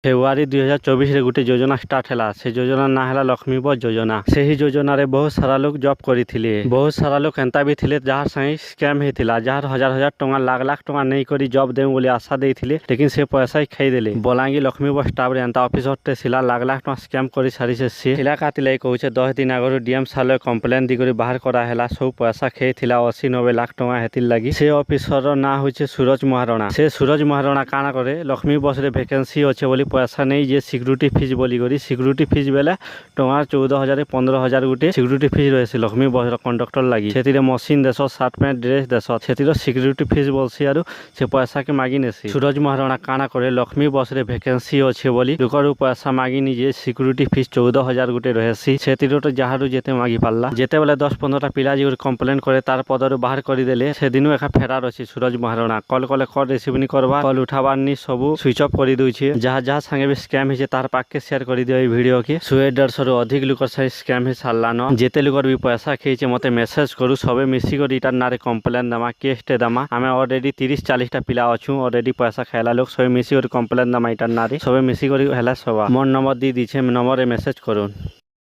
ଫେବୃଆରୀ 2024 ଗୋଟିଏ ଯୋଜନା ଷ୍ଟାର୍ଟ ହେଲା। ସେ ଯୋଜନା ନାଁ ହେଲା ଲକ୍ଷ୍ମୀ ବସ୍ ଯୋଜନା। ସେହି ଯୋଜନାରେ ବହୁତ ସାରା ଲୋକ ଜବ୍ କରିଥିଲେ। ବହୁତ ସାରା ଲୋକ ଏନ୍ତା ବି ଥିଲେ ଯାହାର ସାଙ୍ଗେ ସ୍କାମ୍ ହେଇଥିଲା, ଯାହାର ହଜାର ହଜାର ଟଙ୍କା ଲାଖ ଲାଖ ଟଙ୍କା ନେଇକରି ଜବ୍ ଦେବୁ ବୋଲି ଆଶା ଦେଇଥିଲେ, ଲେକିନ୍ ସେ ପଇସା ଖାଇଦେଲେ। ବଲାଙ୍ଗୀର ଲକ୍ଷ୍ମୀ ବସ୍ ଷ୍ଟାଫରେ ଏନ୍ତା ଅଫିସରଟେ ଥିଲା, ଲାଖ ଲାଖ ଟଙ୍କା ସ୍କାମ୍ କରି ସାରିছে ସେ। ଥିଲା କାତିଲାଗି କହୁଛେ 10 ଦିନ ଆଗରୁ ଡିଏମ୍ ସାର୍ରେ କମ୍ପ୍ଲେନ୍ ଦେଇକରି ବାହାର କରାହେଲା। ସବୁ ପଇସା ଖାଇଥିଲା 80-90 ଲାଖ ଟଙ୍କା। ହେତିର୍ ଲାଗି ସେ ଅଫିସରର ନାଁ ହଉଛି ସୁରଜ ମହାରଣା। ସେ ସୁରଜ ମହାରଣା କାଣା କରେ, ଲକ୍ଷ୍ମୀ ବସ୍ରେ ଭେକେନ୍ସି ଅଛେ ବୋଲି ପଇସା ନେଇ ଯେ ସିକ୍ୟୁରିଟି ଫିଜ୍ ବୋଲିକରି, ସିକ୍ୟୁରିଟି ଫିଜ୍ ବେଲେ ଟଙ୍କା 14,000-15,000 ଗୋଟେ ସିକ୍ୟୁରିଟି ଫିଜ୍ ରହେସି ଲକ୍ଷ୍ମୀ ବସ୍ର କଣ୍ଡକ୍ଟର ଲାଗି। ସେଥିରେ ମସିନ୍ ଦେଶ, ସାର୍ଟ ପ୍ୟାଣ୍ଟ ଡ୍ରେସ୍ ଦେଶ, ସେଥିର ସିକ୍ୟୁରିଟି ଫିଜ୍ ବୋଲସି ଆରୁ ସେ ପଇସାକେ ମାଗି ନେସି। ସୁରଜ ମହାରଣା କାଣା କରେ, ଲକ୍ଷ୍ମୀ ବସ୍ରେ ଭେକେନ୍ସି ଅଛେ ବୋଲି ଲୋକରୁ ପଇସା ମାଗି ନିଜେ ସିକ୍ୟୁରିଟି ଫିଜ୍ 14,000 ଗୋଟେ ରହେସି। ସେଥିରୁ ତ ଯାହାରୁ ଯେତେ ମାଗି ପାରିଲା। ଯେତେବେଳେ 10-15ଟା ପିଲା ଯେ କମ୍ପ୍ଲେନ୍ করে ତାର ପଦରୁ ବାହାର କରିଦେଲେ, ସେଦିନୁ ଏକା ଫେରାର ଅଛି ସୁରଜ ମହାରଣା। କଲ୍ କଲେ କଲ୍ ରିସିଭ୍ ନି କରବା, କଲ୍ ଉଠାବାର ନି, ସବୁ ସୁଇଚ୍ ଅଫ୍ କରି ଦଉଛେ। ଯାହା ସାଙ୍ଗେ ବି ସ୍କାମ୍ ହେଇছে ତାର ପାଖକେ ସେୟାର କରିଦିଅ এই ভিডিও কে। 150-150ରୁ ଅଧିକ ଲୋକର ସାଙ୍ଗେ ସ୍କାମ୍ ହେଇ ସାରଲାନ। ଯେତେ ଲୋକର ବି ପଇସା ଖାଇছে ମତେ মেসেজ কରୁ, সবে মিশিকরি ইটার নারে কমপ্লেন দেমা, কেসটে দেমা। আমি অলরেডি 30-40টা পিলা অছু, অলরেডি পয়সা খাইলা লোক, সবে মিশিকরি কমপ্লেন দেমা ইটার নারে, সবে মিশিকরি হেলা সবা। মোর নম্বর দিয়ে দিছে, নম্বরে মেসেজ করুন।